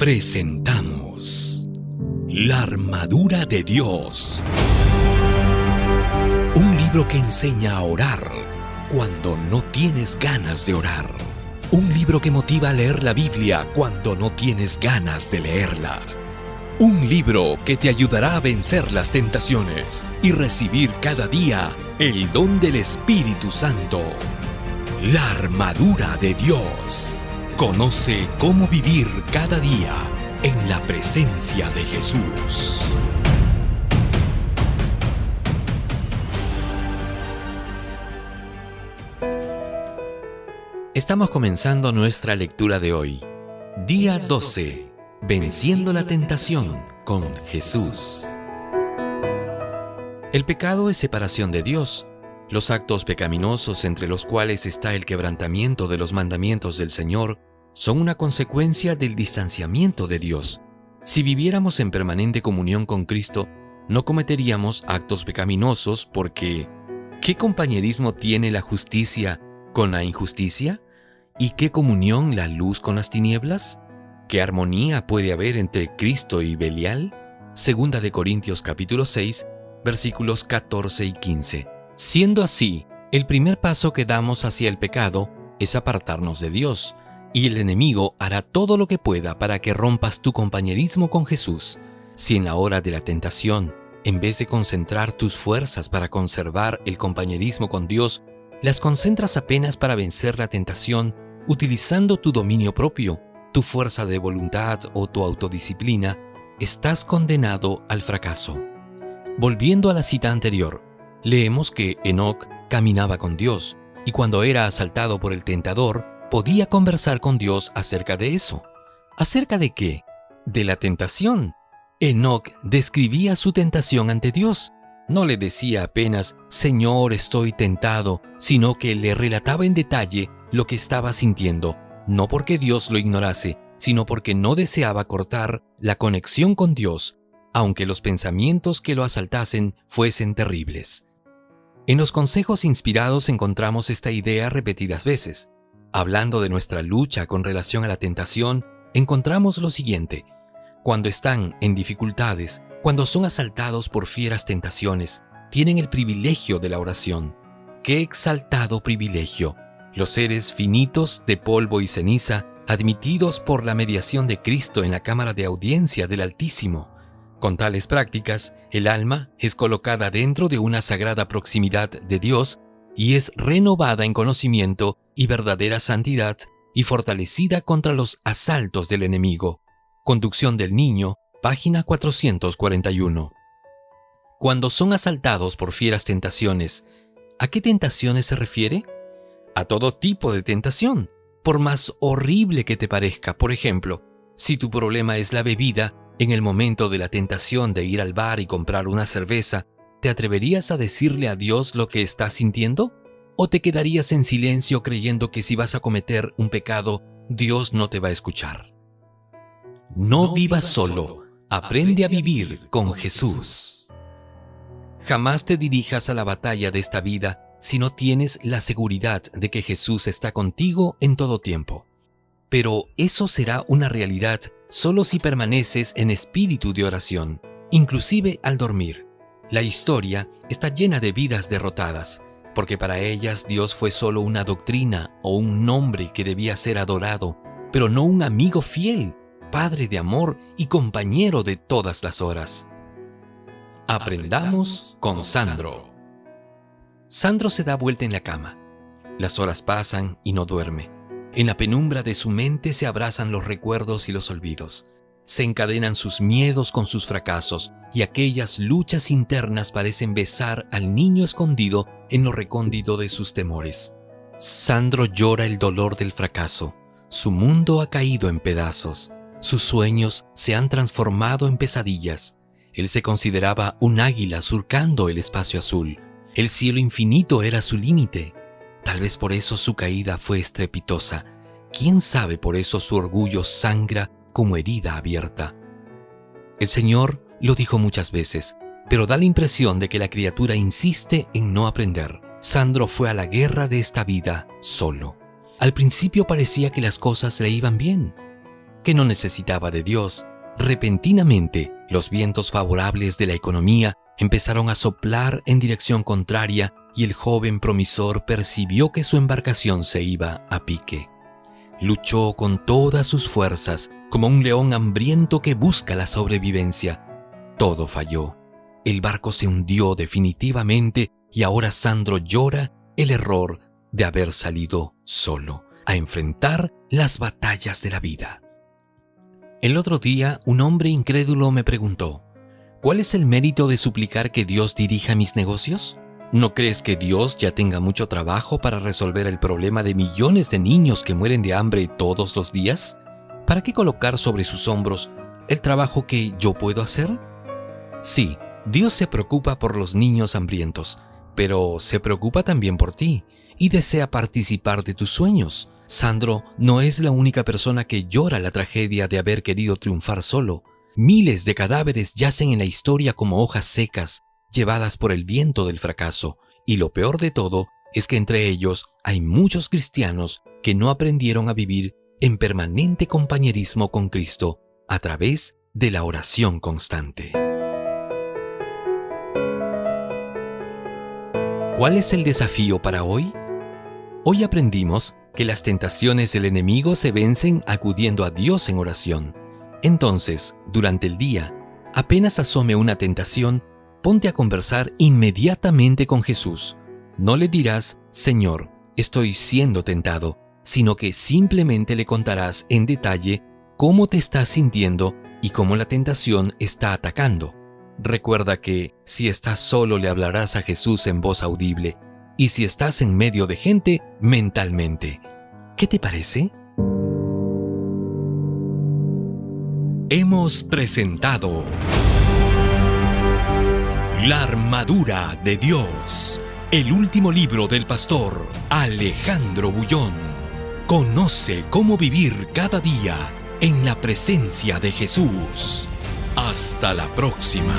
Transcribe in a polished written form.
Presentamos La armadura de Dios. Un libro que enseña a orar cuando no tienes ganas de orar. Un libro que motiva a leer la Biblia cuando no tienes ganas de leerla. Un libro que te ayudará a vencer las tentaciones y recibir cada día el don del Espíritu Santo. La armadura de Dios. Conoce cómo vivir cada día en la presencia de Jesús. Estamos comenzando nuestra lectura de hoy. Día 12. Venciendo la tentación con Jesús. El pecado es separación de Dios. Los actos pecaminosos, entre los cuales está el quebrantamiento de los mandamientos del Señor, son una consecuencia del distanciamiento de Dios. Si viviéramos en permanente comunión con Cristo, no cometeríamos actos pecaminosos porque ¿qué compañerismo tiene la justicia con la injusticia? ¿Y qué comunión la luz con las tinieblas? ¿Qué armonía puede haber entre Cristo y Belial? Segunda de Corintios capítulo 6, versículos 14 y 15. Siendo así, el primer paso que damos hacia el pecado es apartarnos de Dios, y el enemigo hará todo lo que pueda para que rompas tu compañerismo con Jesús. Si en la hora de la tentación, en vez de concentrar tus fuerzas para conservar el compañerismo con Dios, las concentras apenas para vencer la tentación, utilizando tu dominio propio, tu fuerza de voluntad o tu autodisciplina, estás condenado al fracaso. Volviendo a la cita anterior, leemos que Enoc caminaba con Dios y cuando era asaltado por el tentador, podía conversar con Dios acerca de eso. ¿Acerca de qué? De la tentación. Enoc describía su tentación ante Dios. No le decía apenas, Señor, estoy tentado, sino que le relataba en detalle lo que estaba sintiendo, no porque Dios lo ignorase, sino porque no deseaba cortar la conexión con Dios, aunque los pensamientos que lo asaltasen fuesen terribles. En los consejos inspirados encontramos esta idea repetidas veces. Hablando de nuestra lucha con relación a la tentación, encontramos lo siguiente. Cuando están en dificultades, cuando son asaltados por fieras tentaciones, tienen el privilegio de la oración. ¡Qué exaltado privilegio! Los seres finitos de polvo y ceniza, admitidos por la mediación de Cristo en la cámara de audiencia del Altísimo. Con tales prácticas, el alma es colocada dentro de una sagrada proximidad de Dios y es renovada en conocimiento y verdadera santidad y fortalecida contra los asaltos del enemigo. Conducción del Niño, página 441. Cuando son asaltados por fieras tentaciones, ¿a qué tentaciones se refiere? A todo tipo de tentación, por más horrible que te parezca. Por ejemplo, si tu problema es la bebida, en el momento de la tentación de ir al bar y comprar una cerveza, ¿te atreverías a decirle a Dios lo que estás sintiendo? ¿O te quedarías en silencio creyendo que si vas a cometer un pecado, Dios no te va a escuchar? No vivas solo, aprende a vivir con Jesús. Jamás te dirijas a la batalla de esta vida si no tienes la seguridad de que Jesús está contigo en todo tiempo. Pero eso será una realidad solo si permaneces en espíritu de oración, inclusive al dormir. La historia está llena de vidas derrotadas, porque para ellas Dios fue solo una doctrina o un nombre que debía ser adorado, pero no un amigo fiel, Padre de amor y compañero de todas las horas. Aprendamos con Sandro. Sandro se da vuelta en la cama. Las horas pasan y no duerme. En la penumbra de su mente se abrazan los recuerdos y los olvidos. Se encadenan sus miedos con sus fracasos y aquellas luchas internas parecen besar al niño escondido en lo recóndito de sus temores. Sandro llora el dolor del fracaso. Su mundo ha caído en pedazos. Sus sueños se han transformado en pesadillas. Él se consideraba un águila surcando el espacio azul. El cielo infinito era su límite. Tal vez por eso su caída fue estrepitosa. ¿Quién sabe por eso su orgullo sangra como herida abierta? El Señor lo dijo muchas veces, pero da la impresión de que la criatura insiste en no aprender. Sandro fue a la guerra de esta vida solo. Al principio parecía que las cosas le iban bien. que no necesitaba de Dios, repentinamente los vientos favorables de la economía empezaron a soplar en dirección contraria y el joven promisor percibió que su embarcación se iba a pique. Luchó con todas sus fuerzas, como un león hambriento que busca la sobrevivencia. Todo falló. El barco se hundió definitivamente y ahora Sandro llora el error de haber salido solo a enfrentar las batallas de la vida. El otro día, un hombre incrédulo me preguntó: ¿cuál es el mérito de suplicar que Dios dirija mis negocios? ¿No crees que Dios ya tenga mucho trabajo para resolver el problema de millones de niños que mueren de hambre todos los días? ¿Para qué colocar sobre sus hombros el trabajo que yo puedo hacer? Sí, Dios se preocupa por los niños hambrientos, pero se preocupa también por ti y desea participar de tus sueños. Sandro no es la única persona que llora la tragedia de haber querido triunfar solo. Miles de cadáveres yacen en la historia como hojas secas, llevadas por el viento del fracaso, y lo peor de todo es que entre ellos hay muchos cristianos que no aprendieron a vivir en permanente compañerismo con Cristo a través de la oración constante. ¿Cuál es el desafío para hoy? Hoy aprendimos que las tentaciones del enemigo se vencen acudiendo a Dios en oración. Entonces, durante el día, apenas asome una tentación, ponte a conversar inmediatamente con Jesús. No le dirás: Señor, estoy siendo tentado, sino que simplemente le contarás en detalle cómo te estás sintiendo y cómo la tentación está atacando. Recuerda que si estás solo le hablarás a Jesús en voz audible, y si estás en medio de gente, mentalmente. ¿Qué te parece? Hemos presentado La armadura de Dios, el último libro del pastor Alejandro Bullón. Conoce cómo vivir cada día en la presencia de Jesús. Hasta la próxima.